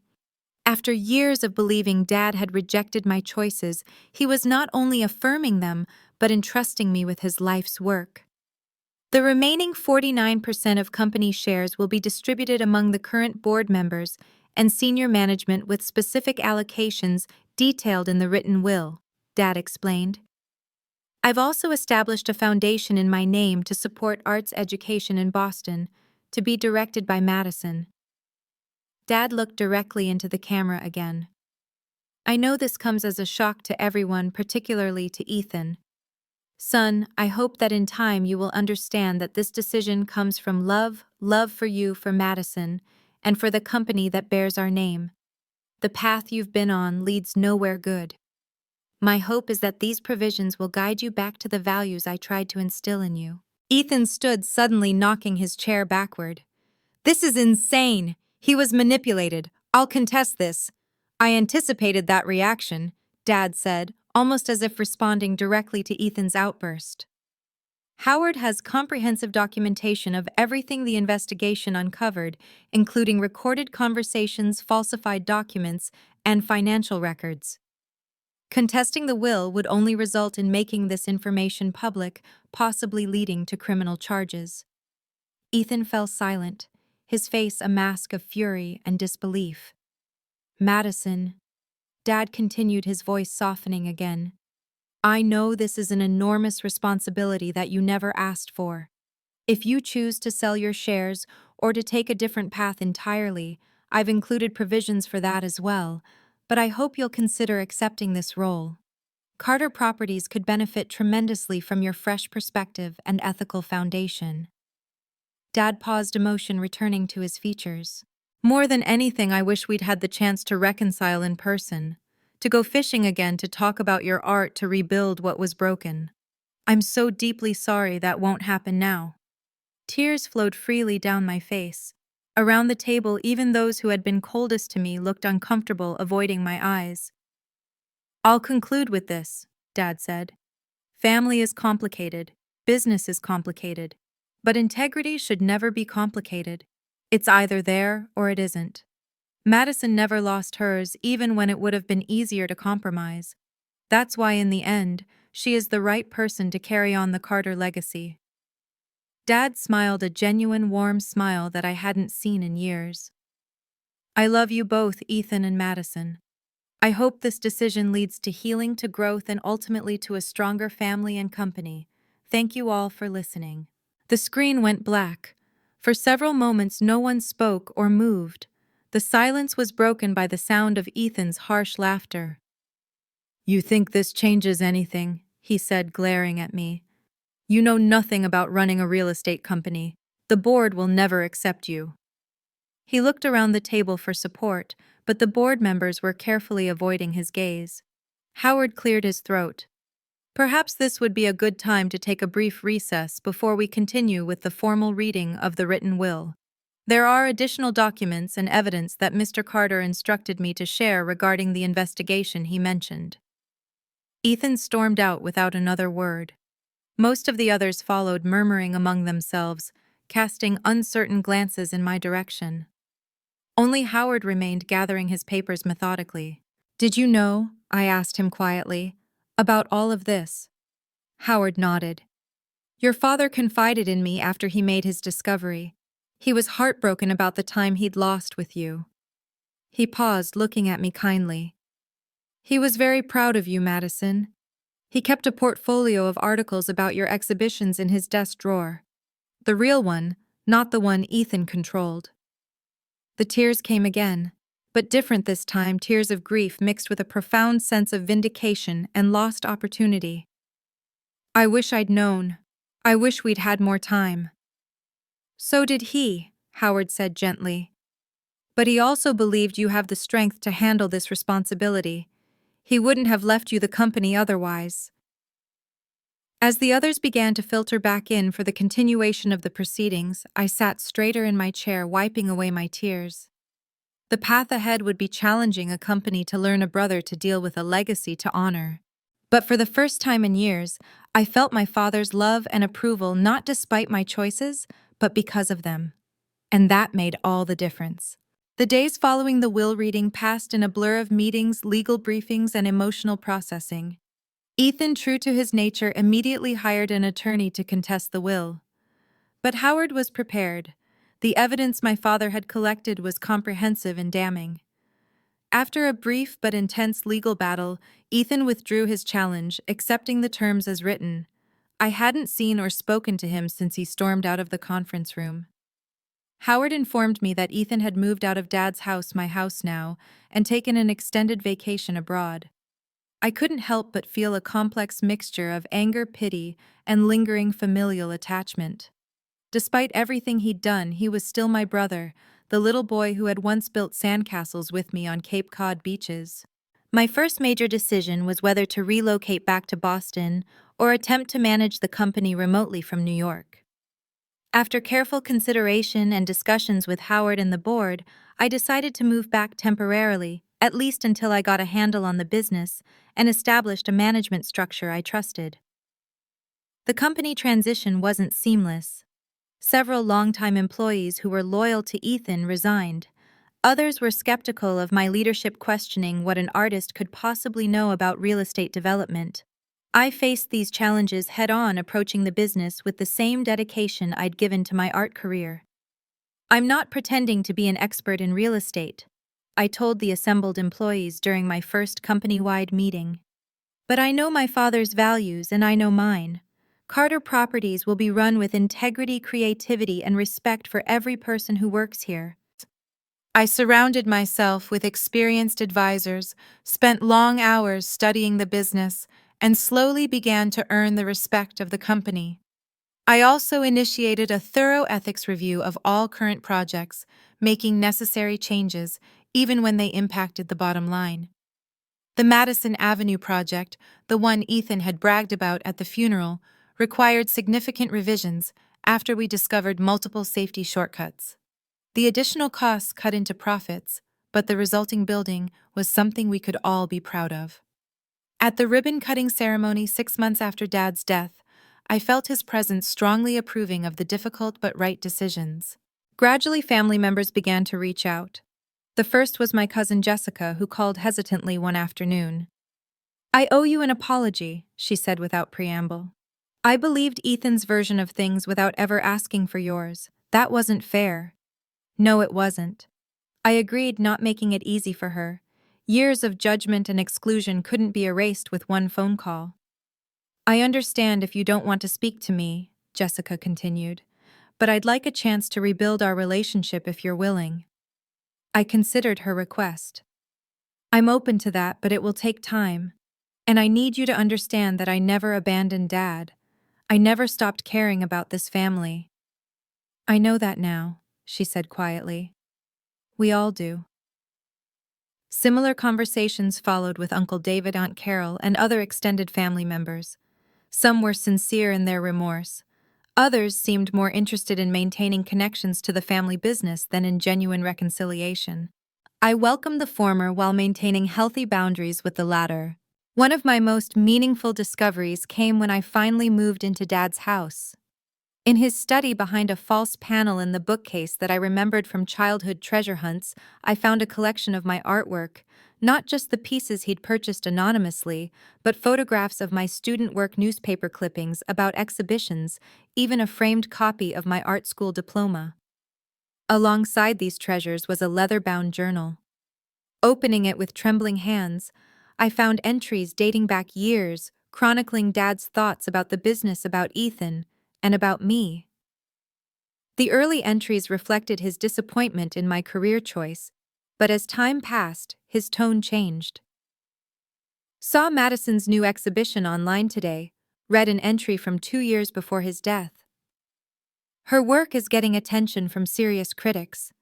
After years of believing Dad had rejected my choices, he was not only affirming them, but entrusting me with his life's work. The remaining 49% of company shares will be distributed among the current board members and senior management with specific allocations detailed in the written will, Dad explained. "I've also established a foundation in my name to support arts education in Boston, to be directed by Madison." Dad looked directly into the camera again. "I know this comes as a shock to everyone, particularly to Ethan. Son, I hope that in time you will understand that this decision comes from love for you, for Madison, and for the company that bears our name. The path you've been on leads nowhere good. My hope is that these provisions will guide you back to the values I tried to instill in you." Ethan stood, suddenly knocking his chair backward. "This is insane! He was manipulated. I'll contest this." "I anticipated that reaction," Dad said, almost as if responding directly to Ethan's outburst. "Howard has comprehensive documentation of everything the investigation uncovered, including recorded conversations, falsified documents, and financial records. Contesting the will would only result in making this information public, possibly leading to criminal charges." Ethan fell silent, his face a mask of fury and disbelief. "Madison," Dad continued, his voice softening again, "I know this is an enormous responsibility that you never asked for. If you choose to sell your shares or to take a different path entirely, I've included provisions for that as well, but I hope you'll consider accepting this role. Carter Properties could benefit tremendously from your fresh perspective and ethical foundation." Dad paused, emotion returning to his features. "More than anything, I wish we'd had the chance to reconcile in person, to go fishing again, to talk about your art, to rebuild what was broken. I'm so deeply sorry that won't happen now." Tears flowed freely down my face. Around the table, even those who had been coldest to me looked uncomfortable, avoiding my eyes. "I'll conclude with this," Dad said. "Family is complicated, business is complicated, but integrity should never be complicated. It's either there or it isn't. Madison never lost hers, even when it would have been easier to compromise. That's why, in the end, she is the right person to carry on the Carter legacy." Dad smiled, a genuine, warm smile that I hadn't seen in years. "I love you both, Ethan and Madison. I hope this decision leads to healing, to growth, and ultimately to a stronger family and company. Thank you all for listening." The screen went black. For several moments, no one spoke or moved. The silence was broken by the sound of Ethan's harsh laughter. "You think this changes anything?" he said, glaring at me. "You know nothing about running a real estate company. The board will never accept you." He looked around the table for support, but the board members were carefully avoiding his gaze. Howard cleared his throat. "Perhaps this would be a good time to take a brief recess before we continue with the formal reading of the written will. There are additional documents and evidence that Mr. Carter instructed me to share regarding the investigation he mentioned." Ethan stormed out without another word. Most of the others followed, murmuring among themselves, casting uncertain glances in my direction. Only Howard remained, gathering his papers methodically. "Did you know," I asked him quietly, "about all of this?" Howard nodded. "Your father confided in me after he made his discovery. He was heartbroken about the time he'd lost with you." He paused, looking at me kindly. "He was very proud of you, Madison. He kept a portfolio of articles about your exhibitions in his desk drawer. The real one, not the one Ethan controlled. The tears came again, but different this time, tears of grief mixed with a profound sense of vindication and lost opportunity. I wish I'd known. I wish we'd had more time. So did he, Howard said gently. But he also believed you have the strength to handle this responsibility. He wouldn't have left you the company otherwise. As the others began to filter back in for the continuation of the proceedings, I sat straighter in my chair, wiping away my tears. The path ahead would be challenging a company to learn a brother to deal with a legacy to honor. But for the first time in years, I felt my father's love and approval not despite my choices, but because of them. And that made all the difference. The days following the will reading passed in a blur of meetings, legal briefings, and emotional processing. Ethan, true to his nature, immediately hired an attorney to contest the will. But Howard was prepared. The evidence my father had collected was comprehensive and damning. After a brief but intense legal battle, Ethan withdrew his challenge, accepting the terms as written. I hadn't seen or spoken to him since he stormed out of the conference room. Howard informed me that Ethan had moved out of Dad's house, my house now, and taken an extended vacation abroad. I couldn't help but feel a complex mixture of anger, pity, and lingering familial attachment. Despite everything he'd done, he was still my brother, the little boy who had once built sandcastles with me on Cape Cod beaches. My first major decision was whether to relocate back to Boston or attempt to manage the company remotely from New York. After careful consideration and discussions with Howard and the board, I decided to move back temporarily, at least until I got a handle on the business and established a management structure I trusted. The company transition wasn't seamless. Several longtime employees who were loyal to Ethan resigned. Others were skeptical of my leadership, questioning what an artist could possibly know about real estate development. I faced these challenges head-on, approaching the business with the same dedication I'd given to my art career. I'm not pretending to be an expert in real estate, I told the assembled employees during my first company-wide meeting. But I know my father's values and I know mine. Carter Properties will be run with integrity, creativity, and respect for every person who works here. I surrounded myself with experienced advisors, spent long hours studying the business, and slowly began to earn the respect of the company. I also initiated a thorough ethics review of all current projects, making necessary changes, even when they impacted the bottom line. The Madison Avenue project, the one Ethan had bragged about at the funeral, required significant revisions after we discovered multiple safety shortcuts. The additional costs cut into profits, but the resulting building was something we could all be proud of. At the ribbon-cutting ceremony 6 months after Dad's death, I felt his presence strongly approving of the difficult but right decisions. Gradually, family members began to reach out. The first was my cousin Jessica, who called hesitantly one afternoon. I owe you an apology, she said without preamble. I believed Ethan's version of things without ever asking for yours. That wasn't fair. No, it wasn't. I agreed, not making it easy for her. Years of judgment and exclusion couldn't be erased with one phone call. I understand if you don't want to speak to me, Jessica continued, but I'd like a chance to rebuild our relationship if you're willing. I considered her request. I'm open to that, but it will take time. And I need you to understand that I never abandoned Dad. I never stopped caring about this family. I know that now, she said quietly. We all do. Similar conversations followed with Uncle David, Aunt Carol, and other extended family members. Some were sincere in their remorse. Others seemed more interested in maintaining connections to the family business than in genuine reconciliation. I welcomed the former while maintaining healthy boundaries with the latter. One of my most meaningful discoveries came when I finally moved into Dad's house. In his study behind a false panel in the bookcase that I remembered from childhood treasure hunts, I found a collection of my artwork, not just the pieces he'd purchased anonymously, but photographs of my student work, newspaper clippings about exhibitions, even a framed copy of my art school diploma. Alongside these treasures was a leather-bound journal. Opening it with trembling hands, I found entries dating back years, chronicling Dad's thoughts about the business, about Ethan, and about me. The early entries reflected his disappointment in my career choice, but as time passed, his tone changed. Saw Madison's new exhibition online today, read an entry from 2 years before his death. Her work is getting attention from serious critics.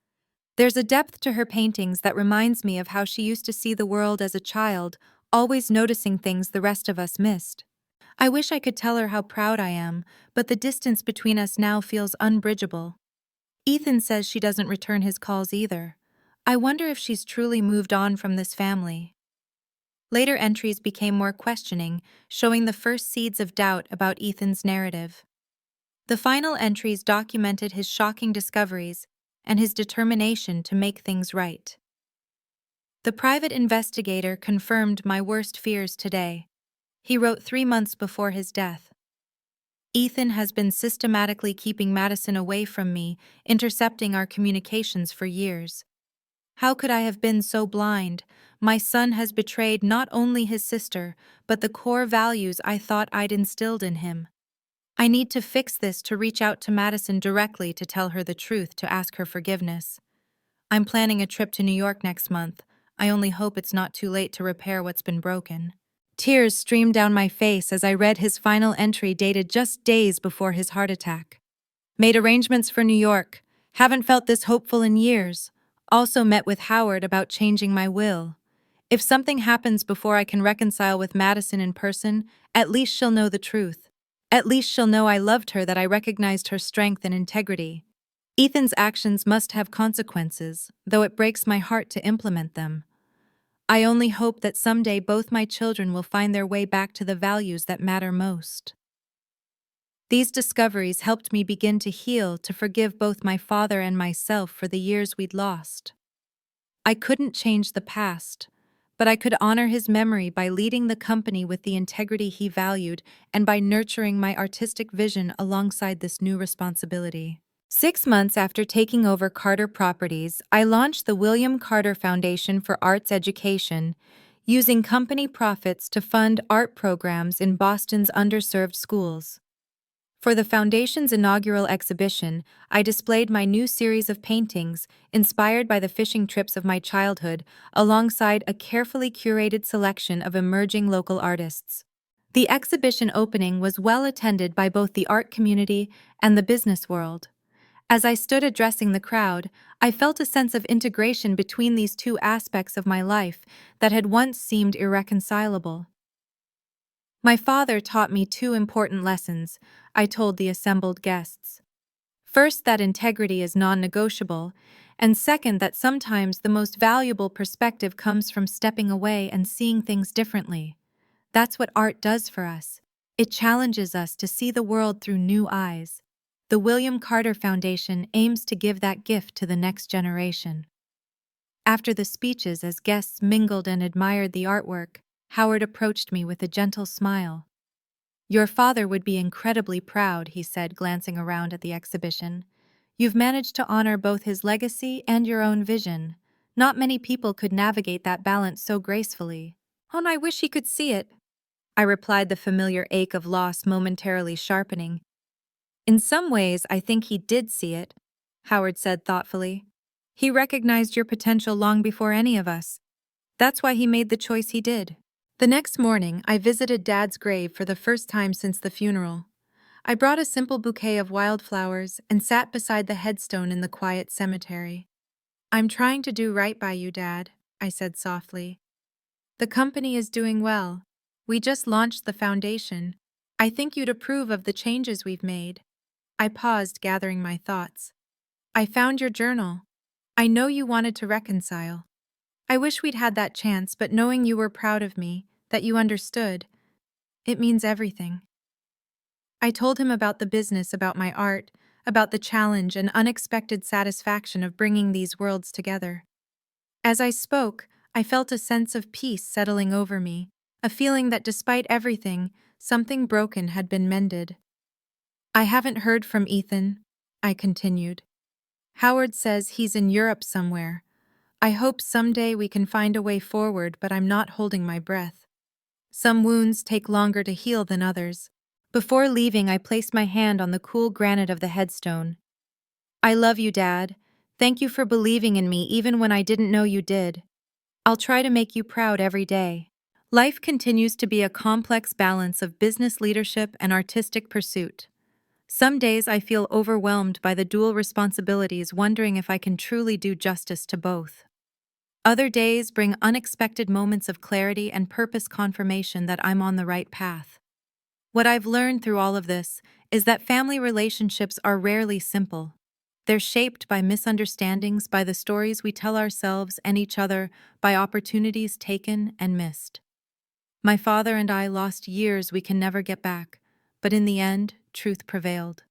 There's a depth to her paintings that reminds me of how she used to see the world as a child, always noticing things the rest of us missed. I wish I could tell her how proud I am, but the distance between us now feels unbridgeable. Ethan says she doesn't return his calls either. I wonder if she's truly moved on from this family. Later entries became more questioning, showing the first seeds of doubt about Ethan's narrative. The final entries documented his shocking discoveries and his determination to make things right. The private investigator confirmed my worst fears today. He wrote 3 months before his death. Ethan has been systematically keeping Madison away from me, intercepting our communications for years. How could I have been so blind? My son has betrayed not only his sister, but the core values I thought I'd instilled in him. I need to fix this, to reach out to Madison directly to tell her the truth, to ask her forgiveness. I'm planning a trip to New York next month. I only hope it's not too late to repair what's been broken. Tears streamed down my face as I read his final entry dated just days before his heart attack. Made arrangements for New York. Haven't felt this hopeful in years. Also met with Howard about changing my will. If something happens before I can reconcile with Madison in person, at least she'll know the truth. At least she'll know I loved her, that I recognized her strength and integrity. Ethan's actions must have consequences, though it breaks my heart to implement them. I only hope that someday both my children will find their way back to the values that matter most. These discoveries helped me begin to heal, to forgive both my father and myself for the years we'd lost. I couldn't change the past, but I could honor his memory by leading the company with the integrity he valued and by nurturing my artistic vision alongside this new responsibility. 6 months after taking over Carter Properties, I launched the William Carter Foundation for Arts Education, using company profits to fund art programs in Boston's underserved schools. For the Foundation's inaugural exhibition, I displayed my new series of paintings, inspired by the fishing trips of my childhood, alongside a carefully curated selection of emerging local artists. The exhibition opening was well attended by both the art community and the business world. As I stood addressing the crowd, I felt a sense of integration between these two aspects of my life that had once seemed irreconcilable. My father taught me 2 important lessons, I told the assembled guests. First, that integrity is non-negotiable, and second, that sometimes the most valuable perspective comes from stepping away and seeing things differently. That's what art does for us. It challenges us to see the world through new eyes. The William Carter Foundation aims to give that gift to the next generation. After the speeches, as guests mingled and admired the artwork, Howard approached me with a gentle smile. "Your father would be incredibly proud," he said, glancing around at the exhibition. "You've managed to honor both his legacy and your own vision. Not many people could navigate that balance so gracefully." "Oh, and I wish he could see it," I replied, the familiar ache of loss momentarily sharpening. "In some ways, I think he did see it," Howard said thoughtfully. "He recognized your potential long before any of us. That's why he made the choice he did." The next morning, I visited Dad's grave for the first time since the funeral. I brought a simple bouquet of wildflowers and sat beside the headstone in the quiet cemetery. "I'm trying to do right by you, Dad," I said softly. "The company is doing well. We just launched the foundation. I think you'd approve of the changes we've made." I paused, gathering my thoughts. "I found your journal. I know you wanted to reconcile. I wish we'd had that chance, but knowing you were proud of me, that you understood, it means everything." I told him about the business, about my art, about the challenge and unexpected satisfaction of bringing these worlds together. As I spoke, I felt a sense of peace settling over me, a feeling that despite everything, something broken had been mended. "I haven't heard from Ethan," I continued. "Howard says he's in Europe somewhere. I hope someday we can find a way forward, but I'm not holding my breath. Some wounds take longer to heal than others." Before leaving, I placed my hand on the cool granite of the headstone. I love you, Dad. Thank you for believing in me even when I didn't know you did. I'll try to make you proud every day. Life continues to be a complex balance of business leadership and artistic pursuit. Some days I feel overwhelmed by the dual responsibilities, wondering if I can truly do justice to both. Other days bring unexpected moments of clarity and purpose, confirmation that I'm on the right path. What I've learned through all of this is that family relationships are rarely simple. They're shaped by misunderstandings, by the stories we tell ourselves and each other, by opportunities taken and missed. My father and I lost years we can never get back, but in the end, truth prevailed.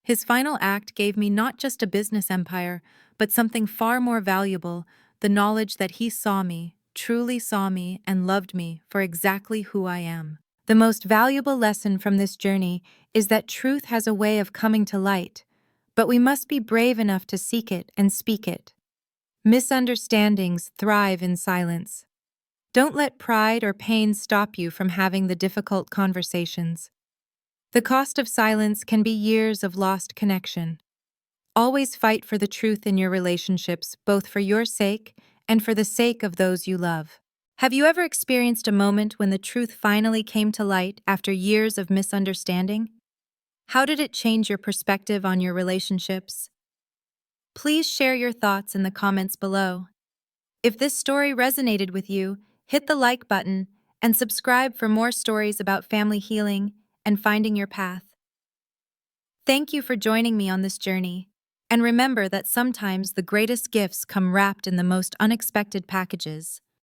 His final act gave me not just a business empire, but something far more valuable: the knowledge that he saw me, truly saw me, and loved me for exactly who I am. The most valuable lesson from this journey is that truth has a way of coming to light, but we must be brave enough to seek it and speak it. Misunderstandings thrive in silence. Don't let pride or pain stop you from having the difficult conversations. The cost of silence can be years of lost connection. Always fight for the truth in your relationships, both for your sake and for the sake of those you love. Have you ever experienced a moment when the truth finally came to light after years of misunderstanding? How did it change your perspective on your relationships? Please share your thoughts in the comments below. If this story resonated with you, hit the like button and subscribe for more stories about family healing and finding your path. Thank you for joining me on this journey. And remember that sometimes the greatest gifts come wrapped in the most unexpected packages.